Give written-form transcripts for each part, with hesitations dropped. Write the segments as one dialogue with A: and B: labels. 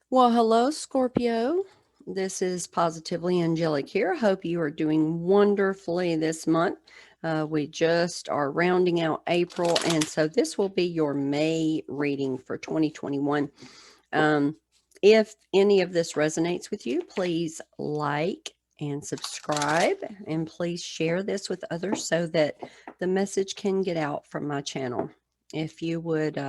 A: Well, hello, Scorpio. This is Positively Angelic here. I hope you are doing wonderfully this month. We just are rounding out April, and so this will be your May reading for 2021. Um, if any of this resonates with you, please like and subscribe, and please share this with others so that the message can get out from my channel. If you would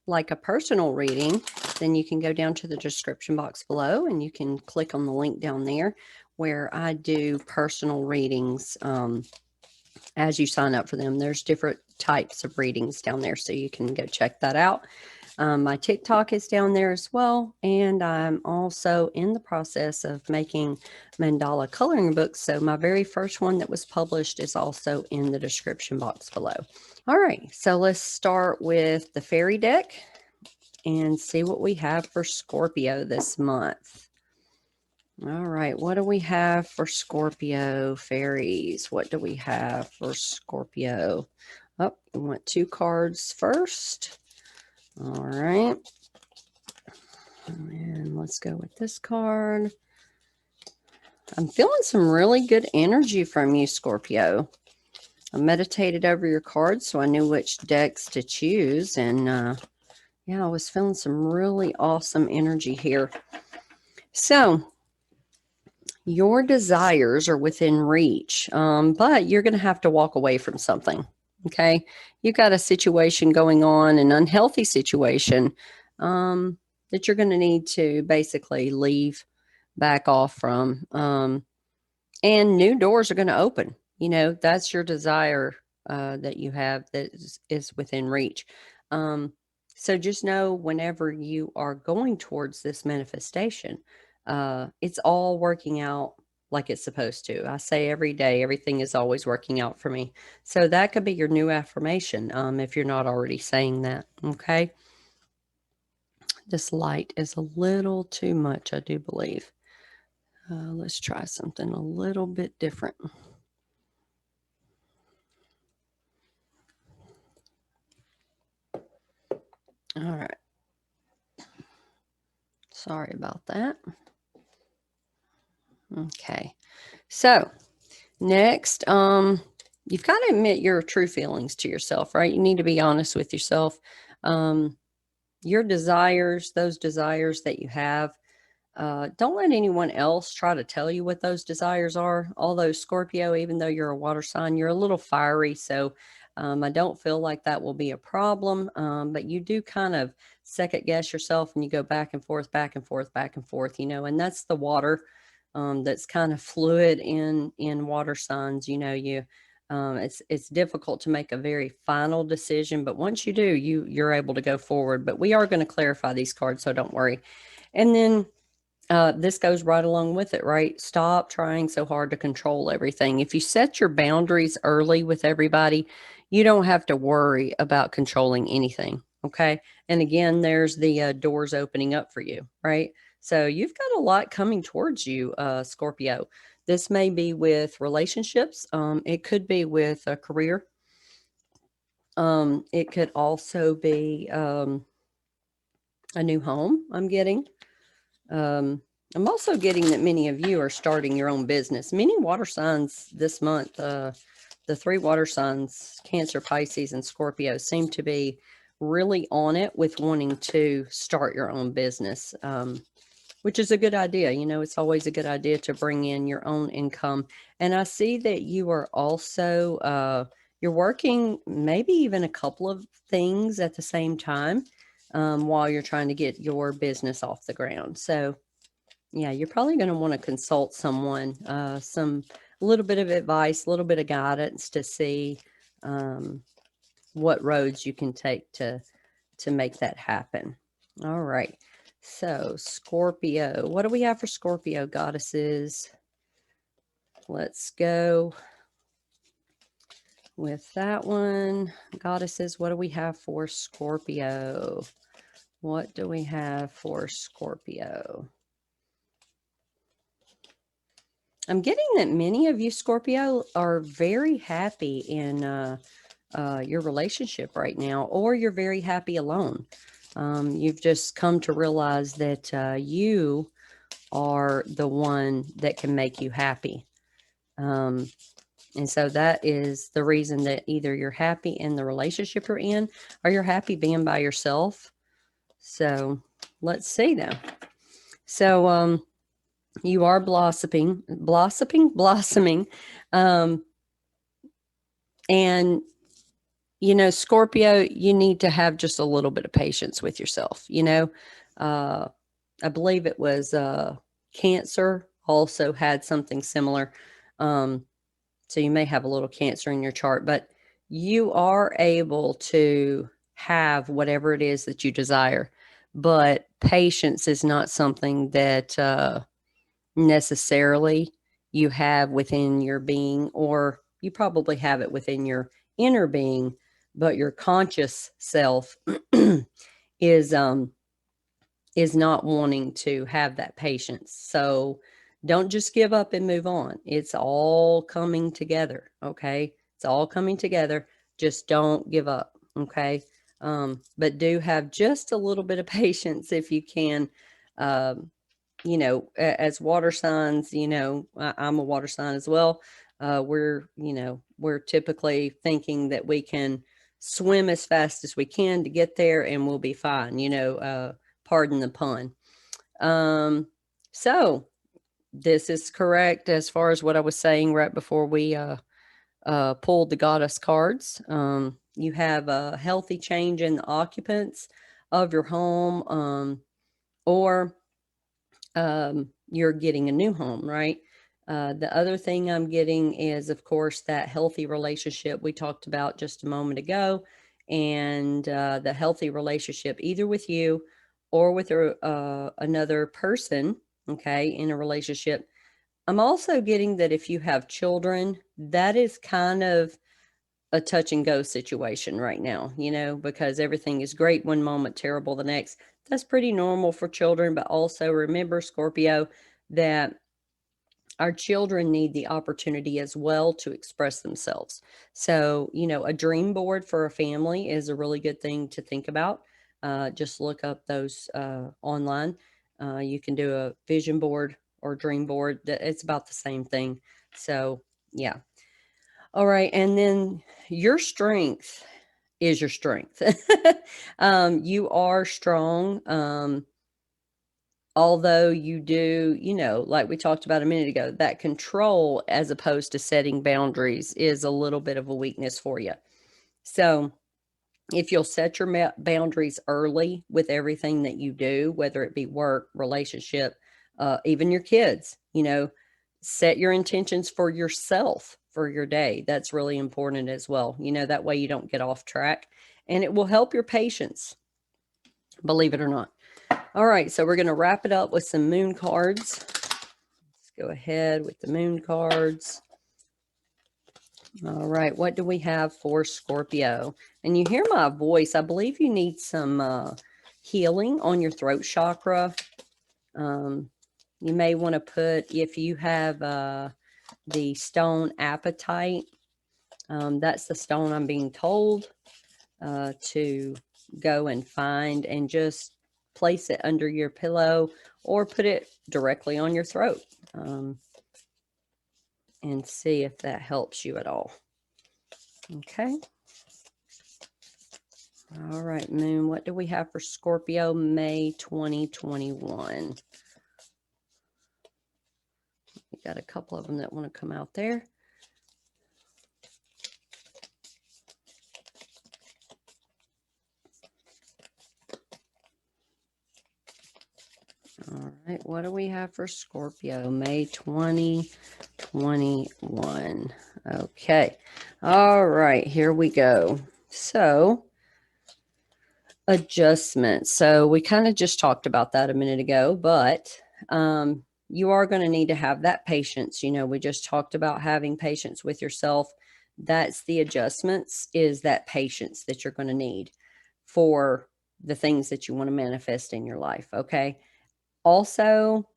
A: like a personal reading, then you can go down to the description box below and you can click on the link down there where I do personal readings as you sign up for them. There's different types of readings down there, so you can go check that out. My TikTok is down there as well, and I'm also in the process of making mandala coloring books. So my very first one that was published is also in the description box below. All right, so let's start with the fairy deck and see what we have for Scorpio this month. All right, what do we have for Scorpio fairies? What do we have for Scorpio? Oh, we want 2 cards first. All right. And let's go with this card. I'm feeling some really good energy from you, Scorpio. I meditated over your cards, so I knew which decks to choose. And yeah, I was feeling some really awesome energy here. So your desires are within reach, but you're going to have to walk away from something. Okay. You've got a situation going on, an unhealthy situation that you're going to need to basically leave, back off from. And new doors are going to open. You know, that's your desire that you have that is within reach. So just know whenever you are going towards this manifestation, it's all working out like it's supposed to. I say every day, everything is always working out for me. So that could be your new affirmation if you're not already saying that. Okay. This light is a little too much, I do believe. Let's try something a little bit different. All right. Sorry about that. Okay. So next, you've got to admit your true feelings to yourself, right? You need to be honest with yourself. Your desires, those desires that you have, don't let anyone else try to tell you what those desires are. Although Scorpio, even though you're a water sign, you're a little fiery. So I don't feel like that will be a problem. But you do kind of second guess yourself and you go back and forth, back and forth, back and forth, you know, and that's the water that's kind of fluid in water signs. You know, it's difficult to make a very final decision, but once you do, you're able to go forward. But we are going to clarify these cards, so don't worry. And then this goes right along with it, right? Stop trying so hard to control everything. If you set your boundaries early with everybody, you don't have to worry about controlling anything. Okay. And again, there's the doors opening up for you, right? So you've got a lot coming towards you, Scorpio. This may be with relationships. It could be with a career. It could also be a new home I'm getting. I'm also getting that many of you are starting your own business. Many water signs this month, the 3 water signs, Cancer, Pisces, and Scorpio, seem to be really on it with wanting to start your own business, which is a good idea. You know, it's always a good idea to bring in your own income. And I see that you are also, you're working maybe even a couple of things at the same time while you're trying to get your business off the ground. So, yeah, you're probably going to want to consult someone, a little bit of advice, a little bit of guidance to see what roads you can take to make that happen. All right. So Scorpio, what do we have for Scorpio goddesses? Let's go with that one. Goddesses, what do we have for Scorpio? What do we have for Scorpio? I'm getting that many of you, Scorpio, are very happy in your relationship right now, or you're very happy alone. You've just come to realize that you are the one that can make you happy. And so that is the reason that either you're happy in the relationship you're in or you're happy being by yourself. So let's see though. So you are blossoming. And Scorpio, you need to have just a little bit of patience with yourself. I believe it was Cancer also had something similar. So you may have a little Cancer in your chart, but you are able to have whatever it is that you desire. But patience is not something that necessarily you have within your being, or you probably have it within your inner being, but your conscious self is not wanting to have that patience. So don't just give up and move on. It's all coming together. Okay. It's all coming together. Just don't give up. Okay. But do have just a little bit of patience if you can. As water signs, I'm a water sign as well. We're typically thinking that we can swim as fast as we can to get there and we'll be fine, pardon the pun. So this is correct as far as what I was saying right before we pulled the goddess cards. You have a healthy change in the occupants of your home, or you're getting a new home, right? The other thing I'm getting is, of course, that healthy relationship we talked about just a moment ago, and the healthy relationship either with you or with another person, okay, in a relationship. I'm also getting that if you have children, that is kind of a touch and go situation right now, because everything is great one moment, terrible the next. That's pretty normal for children, but also remember, Scorpio, that our children need the opportunity as well to express themselves. So, a dream board for a family is a really good thing to think about. Just look up those online. You can do a vision board or dream board. It's about the same thing. So, yeah. All right. And then your strength is your strength. You are strong. Although you do, like we talked about a minute ago, that control as opposed to setting boundaries is a little bit of a weakness for you. So if you'll set your boundaries early with everything that you do, whether it be work, relationship, even your kids, set your intentions for yourself for your day. That's really important as well. That way you don't get off track, and it will help your patience, believe it or not. All right, so we're going to wrap it up with some moon cards. Let's go ahead with the moon cards. All right, what do we have for Scorpio? And you hear my voice. I believe you need some healing on your throat chakra. You may want to put, if you have the stone apatite, that's the stone I'm being told to go and find and just place it under your pillow or put it directly on your throat, and see if that helps you at all. Okay. All right, Moon, what do we have for Scorpio May 2021? We got a couple of them that want to come out there. All right, what do we have for Scorpio May 2021? Okay. All right, here we go. So, adjustments. So we kind of just talked about that a minute ago, but you are going to need to have that patience. We just talked about having patience with yourself. That's the adjustments, is that patience that you're going to need for the things that you want to manifest in your life. Okay. Also,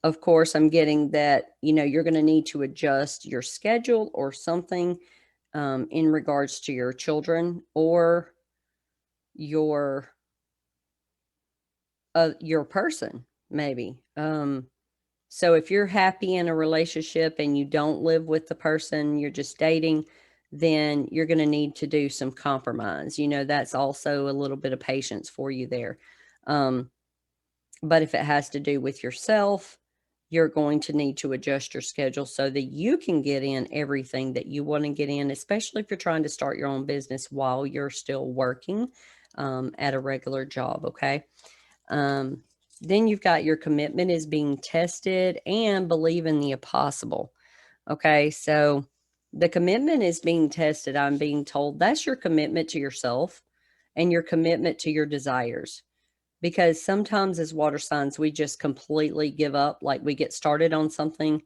A: of course, I'm getting that, you're going to need to adjust your schedule or something in regards to your children or your your person, maybe. So if you're happy in a relationship and you don't live with the person, you're just dating, then you're going to need to do some compromise. That's also a little bit of patience for you there. But if it has to do with yourself, you're going to need to adjust your schedule so that you can get in everything that you want to get in, especially if you're trying to start your own business while you're still working at a regular job. Okay. Then you've got your commitment is being tested and believe in the impossible. Okay. So the commitment is being tested. I'm being told that's your commitment to yourself and your commitment to your desires. Because sometimes as water signs, we just completely give up. Like we get started on something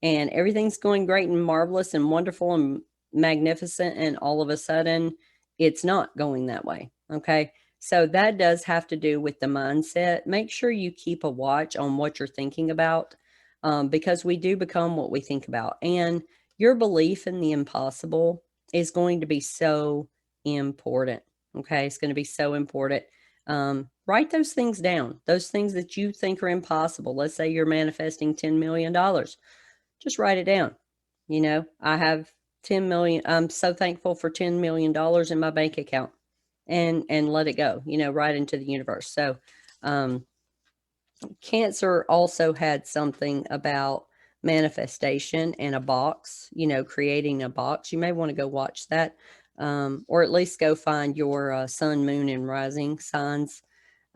A: and everything's going great and marvelous and wonderful and magnificent. And all of a sudden, it's not going that way. Okay. So that does have to do with the mindset. Make sure you keep a watch on what you're thinking about because we do become what we think about. And your belief in the impossible is going to be so important. Okay. It's going to be so important. Write those things down, those things that you think are impossible. Let's say you're manifesting $10 million. Just write it down. I have 10 million. I'm so thankful for $10 million in my bank account and let it go, right into the universe. So, Cancer also had something about manifestation and a box, creating a box. You may want to go watch that, or at least go find your sun, moon, and rising signs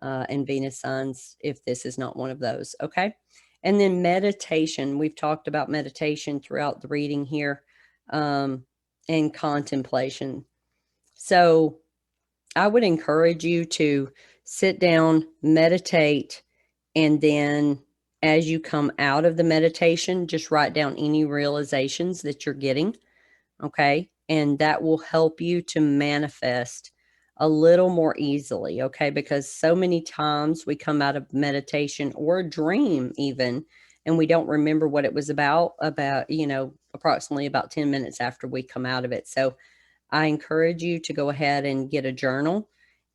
A: and Venus signs if this is not one of those. Okay. And then meditation. We've talked about meditation throughout the reading here and contemplation. So I would encourage you to sit down, meditate, and then as you come out of the meditation, just write down any realizations that you're getting. Okay. And that will help you to manifest a little more easily. Okay. Because so many times we come out of meditation or a dream even, and we don't remember what it was about, approximately about 10 minutes after we come out of it. So I encourage you to go ahead and get a journal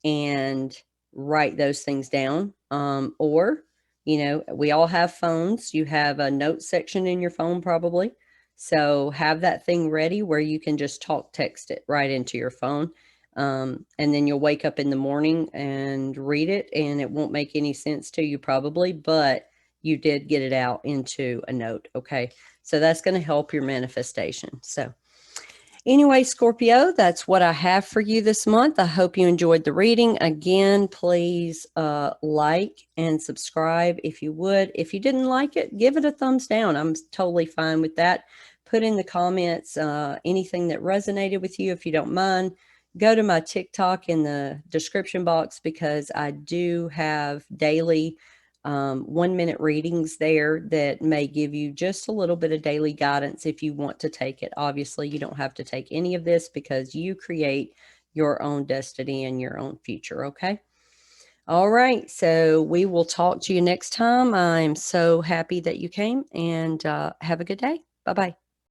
A: and write those things down. Or, we all have phones. You have a note section in your phone probably. So have that thing ready where you can just text it right into your phone. And then you'll wake up in the morning and read it, and it won't make any sense to you probably, but you did get it out into a note. Okay. So that's going to help your manifestation. So anyway, Scorpio, that's what I have for you this month. I hope you enjoyed the reading. Again, please like and subscribe if you would. If you didn't like it, give it a thumbs down. I'm totally fine with that. Put in the comments anything that resonated with you if you don't mind. Go to my TikTok in the description box because I do have daily 1-minute readings there that may give you just a little bit of daily guidance if you want to take it. Obviously, you don't have to take any of this because you create your own destiny and your own future. Okay. All right. So we will talk to you next time. I'm so happy that you came and have a good day. Bye-bye.